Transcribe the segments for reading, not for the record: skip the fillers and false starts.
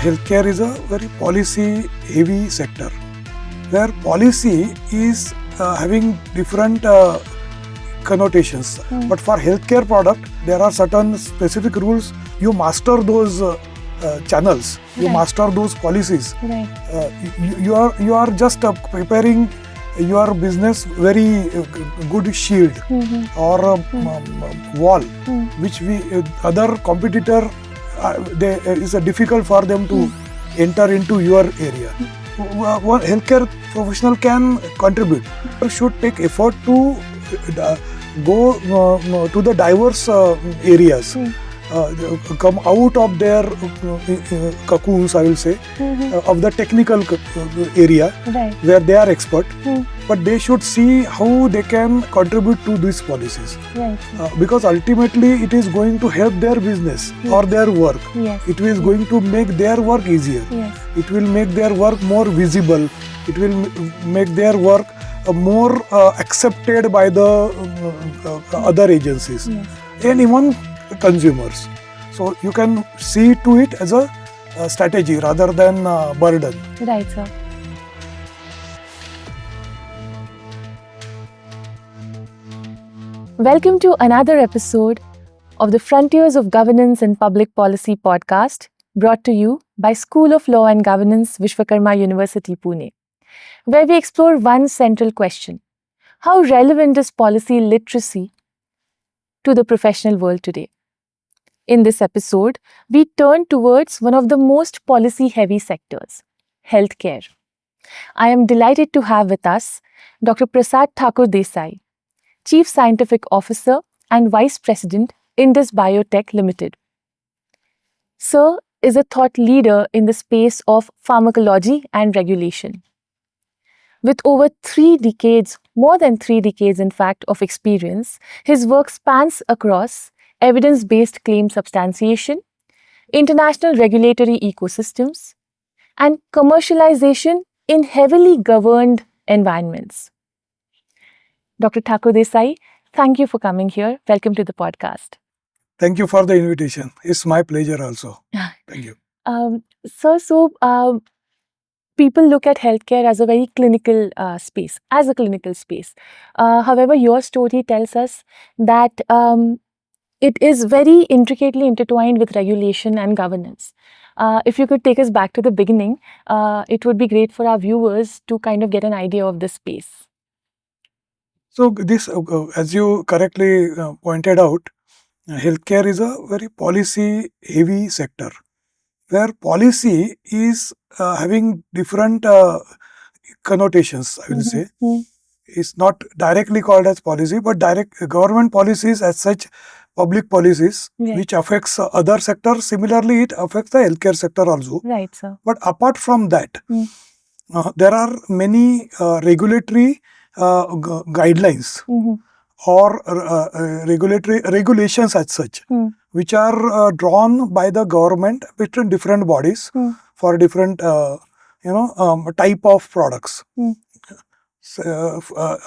healthcare is a very policy-heavy sector, where policy is having different connotations. But for healthcare product, there are certain specific rules. You master those channels, you master those policies. You are just preparing your business very good shield or wall, which other competitor is difficult for them to enter into your area. One healthcare professional can contribute. Should take effort to go to the diverse areas. Come out of their cocoons, I will say, of the technical area where they are expert, but they should see how they can contribute to these policies, because ultimately it is going to help their business or their work. It is going to make their work easier. It will make their work more visible. It will make their work more accepted by the other agencies and even consumers. So you can see to it as a strategy rather than burden. Right, sir. Welcome to another episode of the Frontiers of Governance and Public Policy podcast, brought to you by School of Law and Governance, Vishwakarma University, Pune, where we explore one central question: how relevant is policy literacy to the professional world today? In this episode, we turn towards one of the most policy-heavy sectors, healthcare. I am delighted to have with us Dr. Prasad Thakurdesai, Chief Scientific Officer and Vice President, Indus Biotech Limited. Sir is a thought leader in the space of pharmacology and regulation. With over 3 decades, more than 3 decades in fact, of experience, his work spans across evidence-based claim substantiation, international regulatory ecosystems, and commercialization in heavily governed environments. Dr. Thakurdesai, thank you for coming here. Welcome to the podcast. Thank you for the invitation. It's my pleasure also. Thank you. Sir, people look at healthcare as a very clinical space, however, your story tells us that it is very intricately intertwined with regulation and governance. If you could take us back to the beginning, it would be great for our viewers to kind of get an idea of this space. So this, as you correctly pointed out, healthcare is a very policy-heavy sector, where policy is having different connotations, I will say. It's not directly called as policy, but direct government policies as such, public policies, which affects other sectors. Similarly, it affects the healthcare sector also. Right, sir. But apart from that, there are many regulatory guidelines or regulatory regulations as such, which are drawn by the government between different bodies for different type of products. So,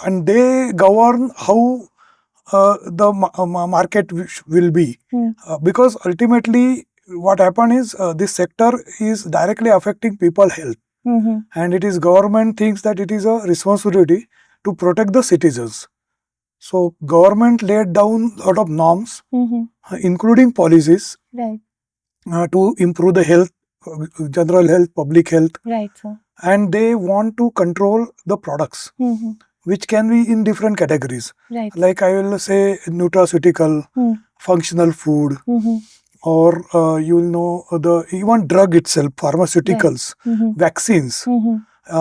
and they govern how the market will be, because ultimately what happens is this sector is directly affecting people's health, and it is government thinks that it is a responsibility to protect the citizens. So government laid down a lot of norms, including policies, to improve the health, general health, public health, and they want to control the products, which can be in different categories. Like I will say nutraceutical, functional food, or you will know the even drug itself, pharmaceuticals, vaccines,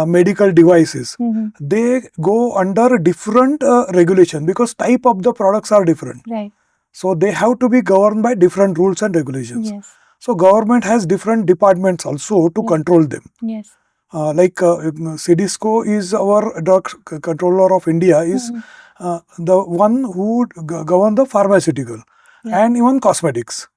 medical devices. They go under different regulation because type of the products are different. So they have to be governed by different rules and regulations. So government has different departments also to control them. Like CDSCO is our drug controller of India, is the one who govern the pharmaceutical and even cosmetics.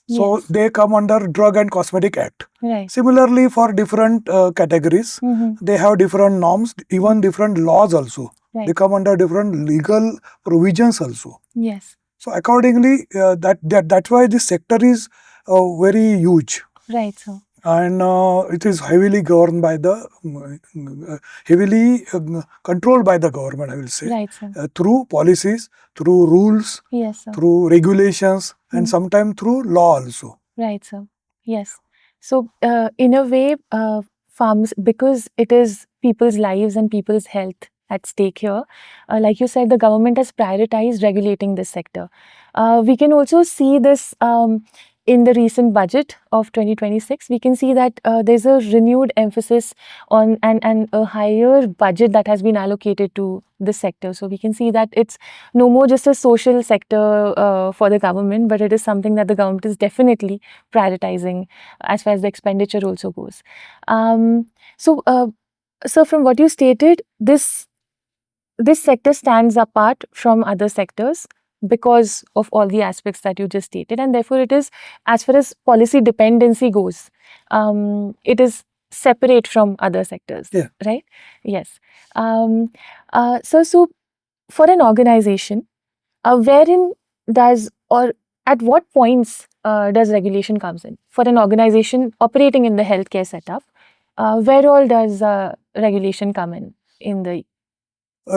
So they come under Drug and Cosmetic Act. Similarly, for different categories, they have different norms, even different laws also. They come under different legal provisions also. So accordingly, that's why this sector is very huge. and it is heavily governed by the heavily controlled by the government, I will say, Right, sir. through policies, through rules, Yes, sir. through regulations, and sometimes through law also. Right, sir. Yes. So, in a way, farms, because it is people's lives and people's health at stake here, like you said, the government has prioritized regulating this sector. We can also see this in the recent budget of 2026. We can see that there's a renewed emphasis on and a higher budget that has been allocated to this sector. So we can see that it's no more just a social sector for the government, but it is something that the government is definitely prioritizing as far as the expenditure also goes. So, from what you stated, this sector stands apart from other sectors because of all the aspects that you just stated, and therefore it is, as far as policy dependency goes, it is separate from other sectors. Yeah. Right? Yes. So for an organization, wherein does or at what points does regulation comes in for an organization operating in the healthcare setup? Where all does regulation come in the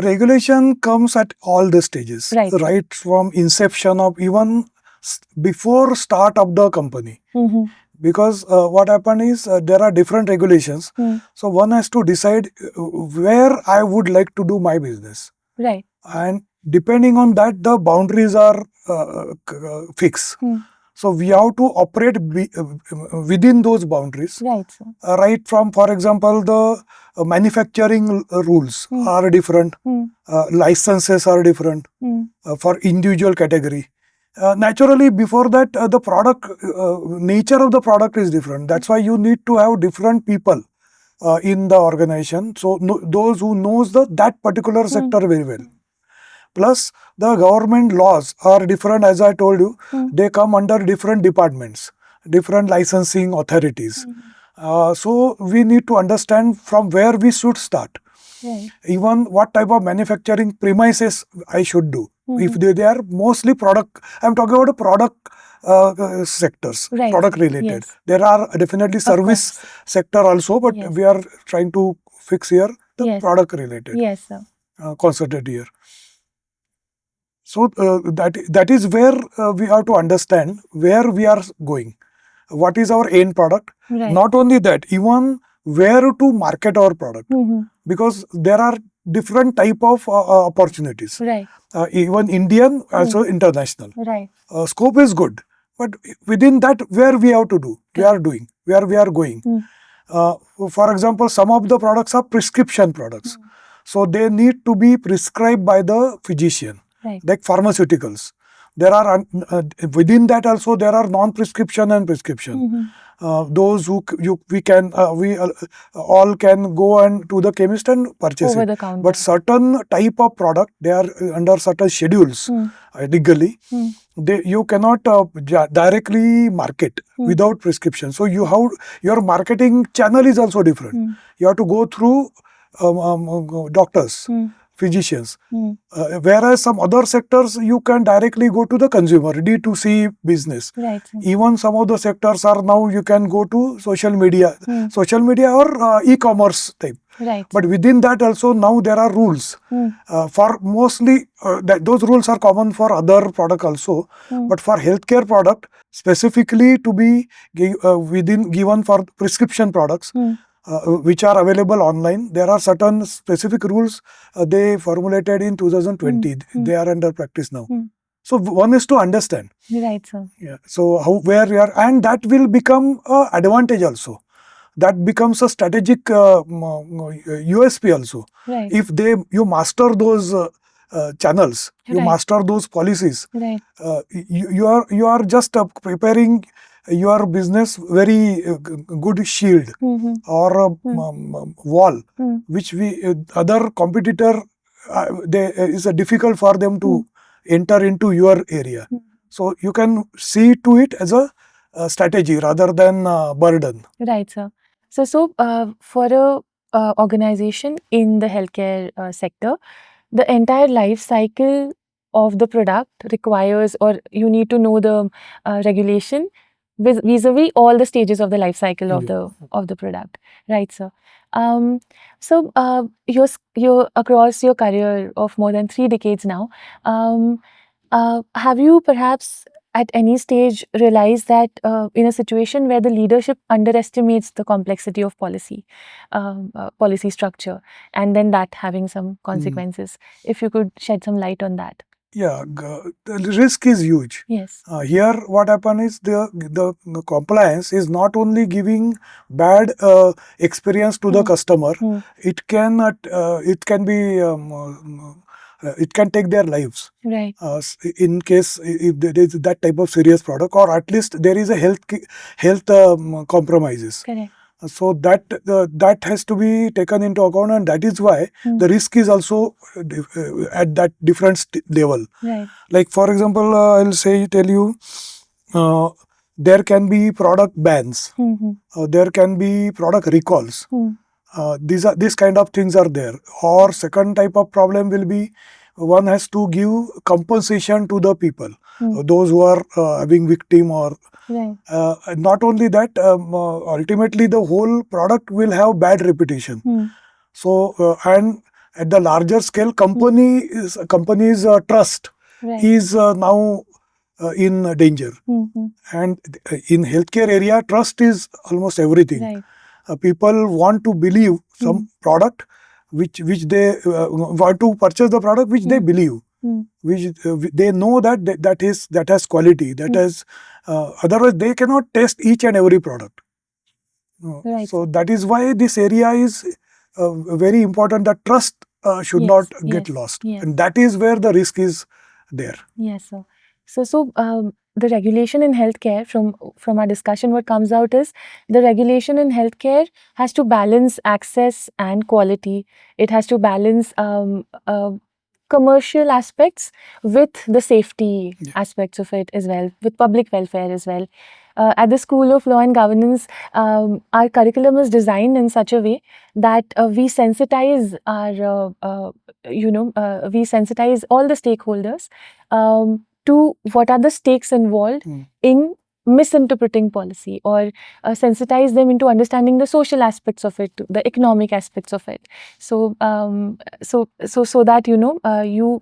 Regulation comes at all the stages, Right. right from inception of even before start of the company. Because what happened is there are different regulations. So one has to decide where I would like to do my business, Right. and depending on that the boundaries are fixed. So we have to operate within those boundaries. Right, sir. Right from, for example, the manufacturing rules are different, licenses are different for individual category. Naturally, before that, the product nature of the product is different. That's why you need to have different people in the organization. So those who knows that particular sector very well. Plus, the government laws are different, as I told you. They come under different departments, different licensing authorities. So we need to understand from where we should start. Right. Even what type of manufacturing premises I should do. If they are mostly product, I'm talking about product sectors, Right. product related. Yes. There are definitely service course. sector also, but Yes. we are trying to fix here the Yes. product related, Yes, sir. concentrate here. So that is where we have to understand where we are going, what is our end product. Right. Not only that, even where to market our product, because there are different type of opportunities. Right. Even Indian, also international. Right. Scope is good, but within that, where we have to do, we are doing, where we are going. For example, some of the products are prescription products, so they need to be prescribed by the physician. Right. Like pharmaceuticals, there are within that also there are non-prescription and prescription. Those who we all can go and to the chemist and purchase Over it. the counter. But certain type of product, they are under certain schedules legally. You cannot directly market without prescription. So your marketing channel is also different. You have to go through doctors, physicians. Whereas some other sectors, you can directly go to the consumer, D2C business. Right. Even some of the sectors are now you can go to social media or e-commerce type. Right. But within that also now there are rules. For mostly those rules are common for other product also. But for healthcare product, specifically to be given for prescription products, which are available online, there are certain specific rules they formulated in 2020. They are under practice now. So one is to understand. Right, sir. Yeah. So where we are, and that will become an advantage also. That becomes a strategic USP also. Right. If you master those channels, you Right. master those policies. Right. You are just preparing your business very good shield or wall, which other competitor is difficult for them to enter into your area. So you can see to it as a strategy rather than burden. Right, sir. So for a organization in the healthcare sector, the entire life cycle of the product requires, or you need to know the regulation vis-a-vis all the stages of the life cycle of the product, right, sir? So you're across your career of more than 3 decades now. Have you perhaps at any stage realized that in a situation where the leadership underestimates the complexity of policy structure, and then that having some consequences? If you could shed some light on that. Yeah, the risk is huge. Yes. Here, what happens is the compliance is not only giving bad experience to the customer. It can be it can take their lives. Right. In case if there is that type of serious product, or at least there is a health compromises. Correct. So that has to be taken into account, and that is why the risk is also at that different level. Right. Like for example, I'll tell you, there can be product bans, there can be product recalls. These kind of things are there. Or second type of problem will be, one has to give compensation to the people, those who are having victim, or not only that, ultimately the whole product will have bad reputation. So and at the larger scale, companies trust is now in danger. And in healthcare area, trust is almost everything. People want to believe some product which they want to purchase the product which they believe, which they know that has quality, that has otherwise they cannot test each and every product. So that is why this area is very important, that trust should not get lost, and that is where the risk is there. Yes, sir. So the regulation in healthcare, from our discussion, what comes out is the regulation in healthcare has to balance access and quality. It has to balance commercial aspects with the safety aspects of it as well, with public welfare as well. At the School of Law and Governance, our curriculum is designed in such a way that we sensitize we sensitize all the stakeholders to what are the stakes involved in misinterpreting policy, or sensitize them into understanding the social aspects of it, the economic aspects of it. So that you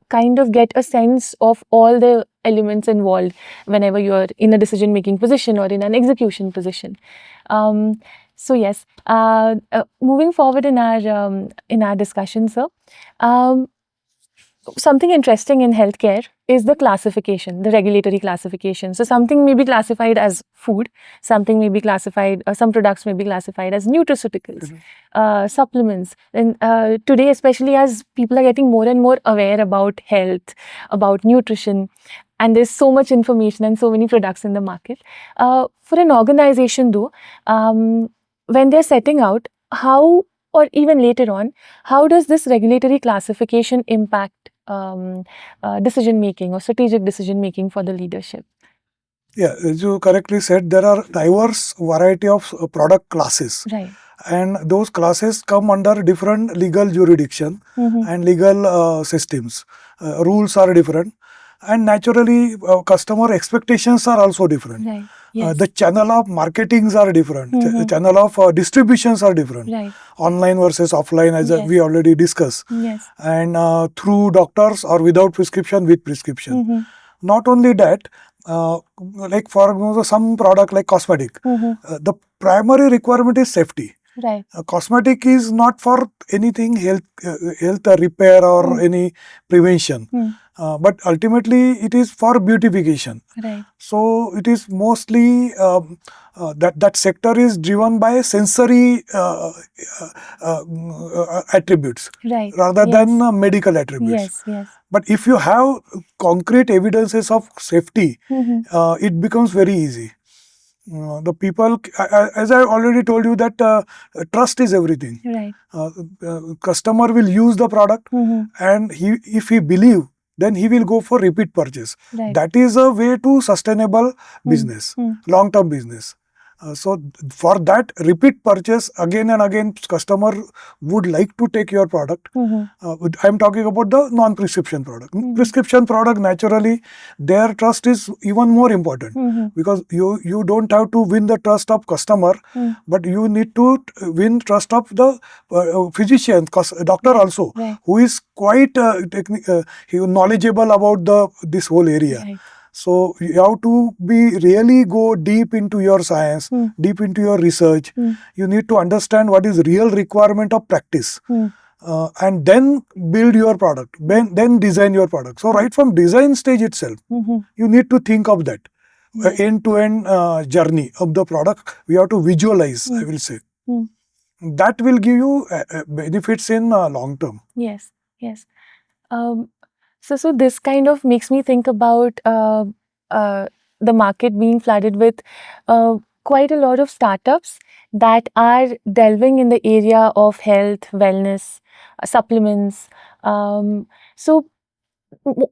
kind of get a sense of all the elements involved whenever you're in a decision making position or in an execution position. So yes, moving forward in our discussion, sir, something interesting in healthcare is the classification, the regulatory classification. So something may be classified as food, something may be classified, some products may be classified as nutraceuticals, supplements. And today, especially as people are getting more and more aware about health, about nutrition, and there's so much information and so many products in the market. For an organization though, when they're setting out, how, or even later on, how does this regulatory classification impact decision making or strategic decision making for the leadership? Yeah, as you correctly said, there are diverse variety of product classes. Right. And those classes come under different legal jurisdiction and legal systems. Rules are different, and naturally customer expectations are also different. Right. Yes. The channel of marketings are different. The channel of distributions are different. Right. Online versus offline, as we already discussed. Yes. And through doctors or without prescription, with prescription. Not only that, like for example, some product like cosmetic, the primary requirement is safety. Right. Cosmetic is not for anything health repair or any prevention, but ultimately it is for beautification. Right. So it is mostly that sector is driven by sensory attributes, rather than medical attributes. Yes. But if you have concrete evidences of safety, it becomes very easy. The people, as I already told you, that trust is everything. Right. Customer will use the product, and if he believe, then he will go for repeat purchase. Right. That is a way to sustainable business, long-term business. So for that repeat purchase, again and again, customer would like to take your product. I'm talking about the non-prescription product. Prescription product, naturally, their trust is even more important, because you don't have to win the trust of customer, but you need to win trust of the physician, doctor also, who is quite knowledgeable about this whole area. So you have to be really go deep into your science, deep into your research. You need to understand what is real requirement of practice, and then build your product, then design your product. So right from design stage itself, you need to think of that end-to-end journey of the product. We have to visualize, I will say. That will give you benefits in long term. Yes, yes. So this kind of makes me think about the market being flooded with quite a lot of startups that are delving in the area of health, wellness, supplements. So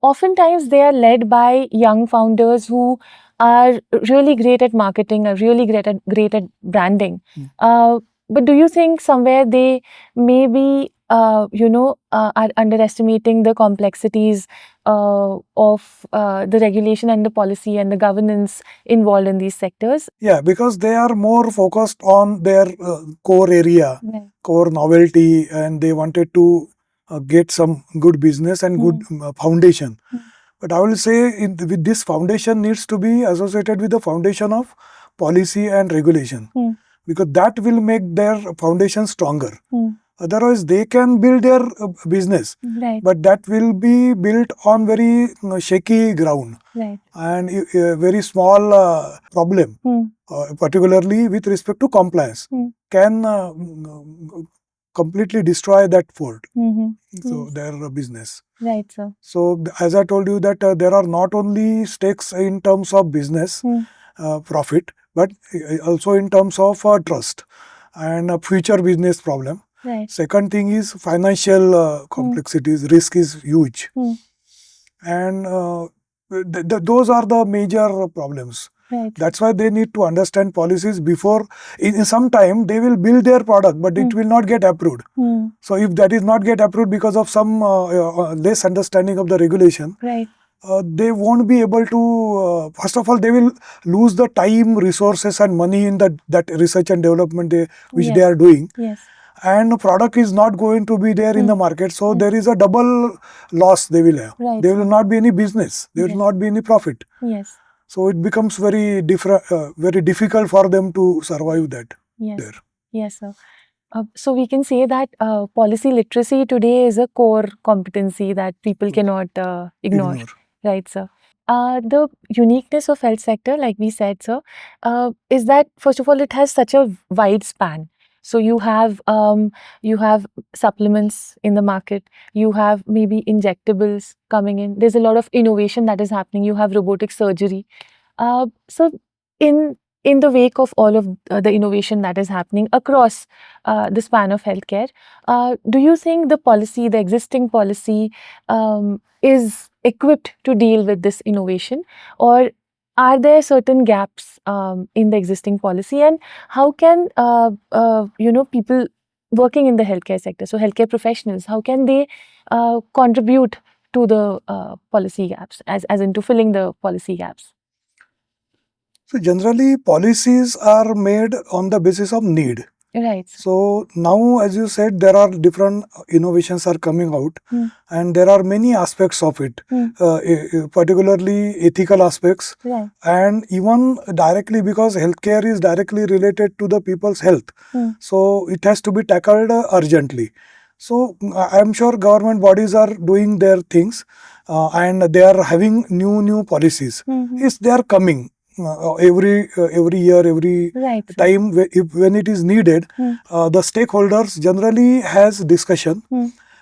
oftentimes they are led by young founders who are really great at marketing, are really great at branding. But do you think somewhere they maybe are underestimating the complexities of the regulation and the policy and the governance involved in these sectors? Yeah, because they are more focused on their core area, core novelty, and they wanted to get some good business and good foundation. But I will say with this foundation needs to be associated with the foundation of policy and regulation, because that will make their foundation stronger. Otherwise, they can build their business, but that will be built on very shaky ground and a very small problem, particularly with respect to compliance, can completely destroy that fort. So their business. Right, sir. So as I told you that there are not only stakes in terms of business profit, but also in terms of trust and future business problem. Second thing is financial complexities, risk is huge. And those are the major problems. That's why they need to understand policies before. In some time, they will build their product, but it will not get approved. So if that is not get approved because of some less understanding of the regulation, they won't be able to, first of all, they will lose the time, resources and money in that research and development which they are doing. And product is not going to be there in the market. So there is a double loss they will have. There will not be any business. There will not be any profit. So it becomes very difficult for them to survive that. There. Yes, sir. So we can say that policy literacy today is a core competency that people cannot ignore. Right, sir. The uniqueness of health sector, like we said, sir, is that first of all it has such a wide span. So you have supplements in the market, you have maybe injectables coming in. There's a lot of innovation that is happening. You have robotic surgery. So in the wake of all of the innovation that is happening across the span of healthcare, do you think the existing policy is equipped to deal with this innovation, or are there certain gaps in the existing policy, and how can people working in the healthcare sector, so healthcare professionals, how can they contribute to the policy gaps, as into filling the policy gaps? So generally, policies are made on the basis of need. Right. So now, as you said, there are different innovations are coming out, and there are many aspects of it, particularly ethical aspects, and even directly, because healthcare is directly related to the people's health. So it has to be tackled urgently. So I am sure government bodies are doing their things, and they are having new policies. Yes, they are coming. Every year, every time when it is needed, the stakeholders generally has discussion,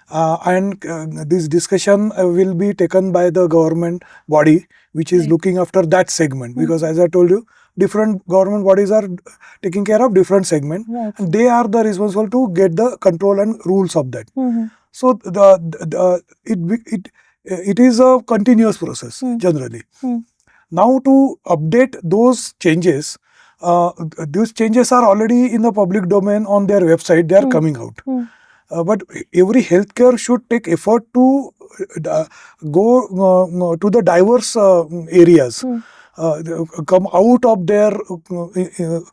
and this discussion will be taken by the government body which is looking after that segment, because as I told you, different government bodies are taking care of different segment, and they are the responsible to get the control and rules of that. So it is a continuous process generally. Now to update those changes, these changes are already in the public domain on their website. They are coming out. But every healthcare should take effort to go to the diverse areas. Come out of their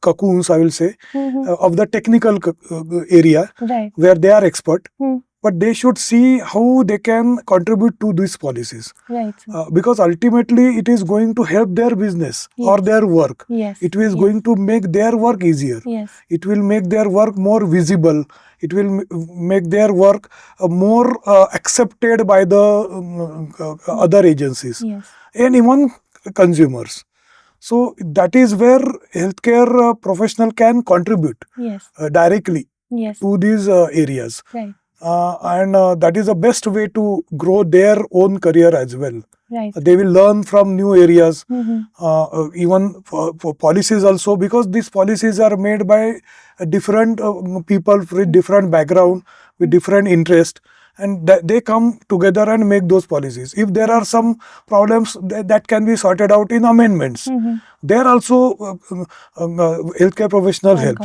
cocoons, I will say, of the technical area where they are expert. But they should see how they can contribute to these policies. Because ultimately it is going to help their business or their work. It is going to make their work easier. It will make their work more visible. It will make their work more accepted by the other agencies and even consumers. So that is where healthcare professional can contribute directly to these areas. And that is the best way to grow their own career as well. They will learn from new areas, even for policies also, because these policies are made by different people with different background, with different interest, and they come together and make those policies. If there are some problems, that can be sorted out in amendments. There also healthcare professional help.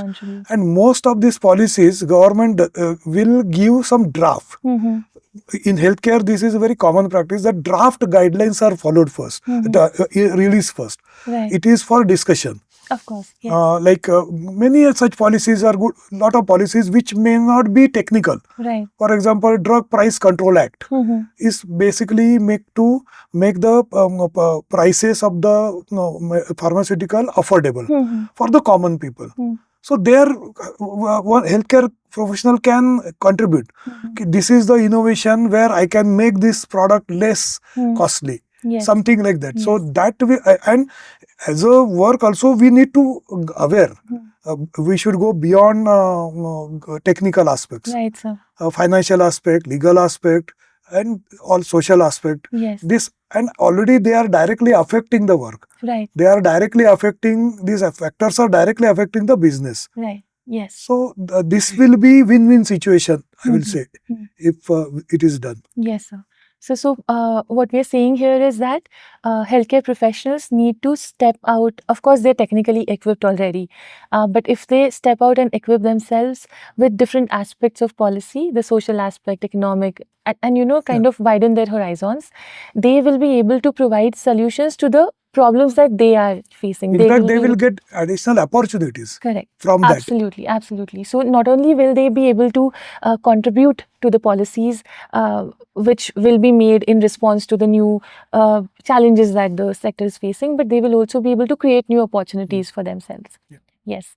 And most of these policies, government will give some draft. In healthcare, this is a very common practice that draft guidelines are followed first, released first. It is for discussion. Of course, yes. Like many such policies are good, lot of policies which may not be technical. For example, Drug Price Control Act is basically make the prices of the pharmaceutical affordable for the common people. So there, one healthcare professional can contribute. This is the innovation where I can make this product less costly. Something like that. So that we, and as a work also we need to aware. We should go beyond technical aspects. Financial aspect, legal aspect, and all social aspect. This, and already they are directly affecting the work. They are directly affecting, these factors are directly affecting the business. So this will be win-win situation, I will say, if it is done. Yes, sir. So what we are saying here is that healthcare professionals need to step out. Of course, they're technically equipped already, but if they step out and equip themselves with different aspects of policy, the social aspect, economic, and kind of widen their horizons, they will be able to provide solutions to the problems that they are facing. In fact, they will get additional opportunities. Correct. From that. Absolutely, absolutely. So not only will they be able to contribute to the policies which will be made in response to the new challenges that the sector is facing, but they will also be able to create new opportunities for themselves. Yes.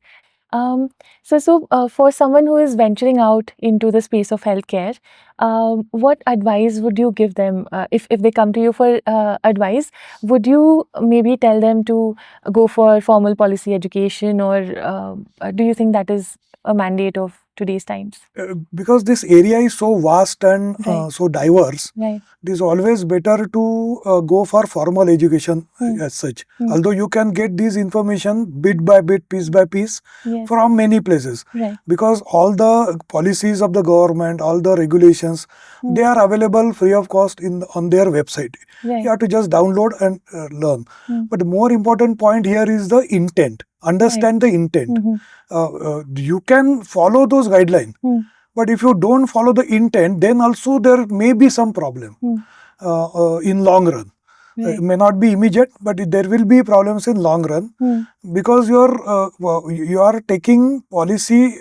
So for someone who is venturing out into the space of healthcare, what advice would you give them? If they come to you for advice, would you maybe tell them to go for formal policy education, or do you think that is a mandate of today's times? Because this area is so vast and so diverse, it is always better to go for formal education as such. Although you can get this information bit by bit, piece by piece from many places. Because all the policies of the government, all the regulations, they are available free of cost on their website. You have to just download and learn. But the more important point here is the intent. Understand the intent. You can follow those guidelines, but if you don't follow the intent, then also there may be some problem in long run. It may not be immediate, but there will be problems in long run because you are taking policy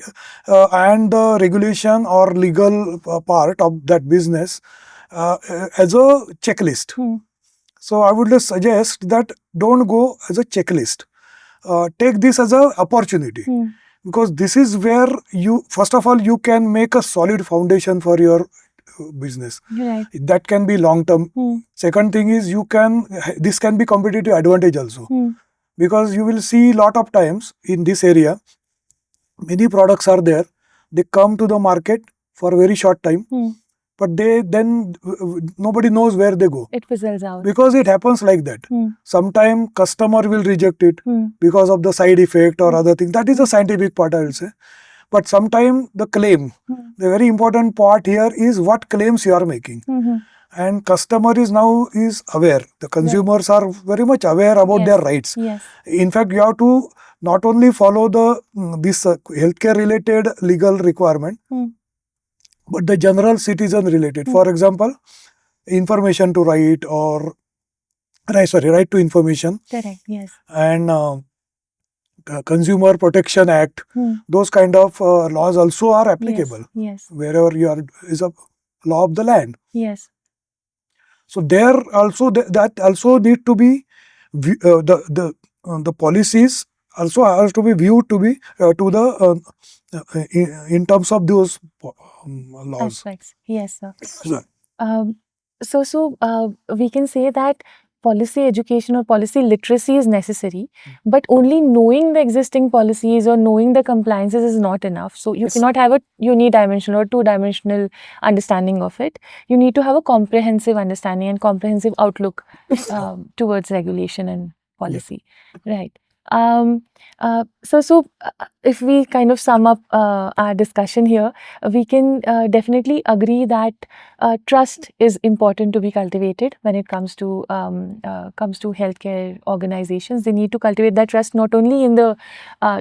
and the regulation or legal part of that business as a checklist. So I would just suggest that don't go as a checklist. Take this as an opportunity, because this is where you, first of all, you can make a solid foundation for your business. That can be long term. Second thing is this can be competitive advantage also, because you will see lot of times in this area, many products are there. They come to the market for a very short time. But nobody knows where they go. It fizzles out. Because it happens like that. Sometimes customer will reject it because of the side effect or other thing. That is the scientific part, I will say. But sometimes the claim, the very important part here is what claims you are making. and customer is now aware. The consumers are very much aware about their rights. Yes. In fact, you have to not only follow the this healthcare related legal requirement, but the general citizen related. For example, information to right or right to information. Correct. Yes. And Consumer Protection Act, those kind of laws also are applicable. Yes. Wherever you are is a law of the land. Yes. So there also that also need to be the policies also has to be viewed to be to the in terms of those laws. Aspects. Yes, sir. Sir. So we can say that policy education or policy literacy is necessary, but only knowing the existing policies or knowing the compliances is not enough. So you cannot have a unidimensional or two-dimensional understanding of it. You need to have a comprehensive understanding and comprehensive outlook towards regulation and policy. Right. So if we kind of sum up our discussion here, we can definitely agree that trust is important to be cultivated when it comes to healthcare organizations. They need to cultivate that trust not only in the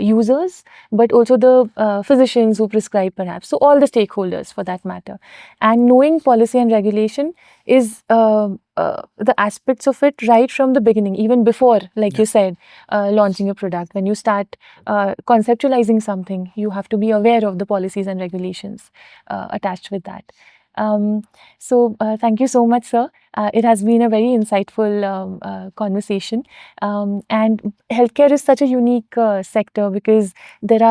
users but also the physicians who prescribe, perhaps. So all the stakeholders, for that matter. And knowing policy and regulation is the aspects of it right from the beginning, even before, like you said, launching a product. When you start conceptualizing something, you have to be aware of the policies and regulations attached with that. So thank you so much, sir. It has been a very insightful conversation. And healthcare is such a unique sector because there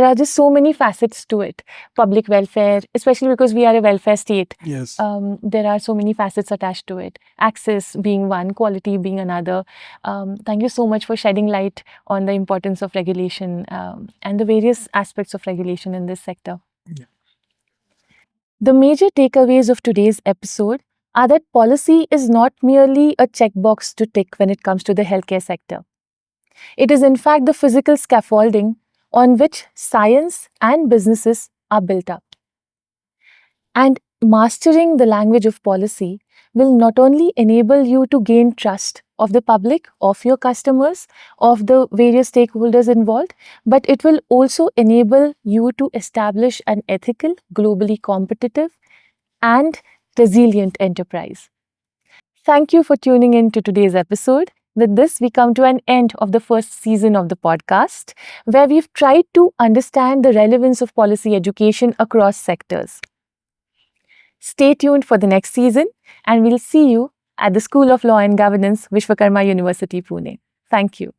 are just so many facets to it. Public welfare, especially because we are a welfare state. Yes. There are so many facets attached to it. Access being one, quality being another. Thank you so much for shedding light on the importance of regulation and the various aspects of regulation in this sector. Yeah. The major takeaways of today's episode are that policy is not merely a checkbox to tick when it comes to the healthcare sector. It is in fact the physical scaffolding on which science and businesses are built up. And mastering the language of policy will not only enable you to gain trust of the public, of your customers, of the various stakeholders involved, but it will also enable you to establish an ethical, globally competitive, and resilient enterprise. Thank you for tuning in to today's episode. With this, we come to an end of the first season of the podcast, where we've tried to understand the relevance of policy education across sectors. Stay tuned for the next season, and we'll see you at the School of Law and Governance, Vishwakarma University, Pune. Thank you.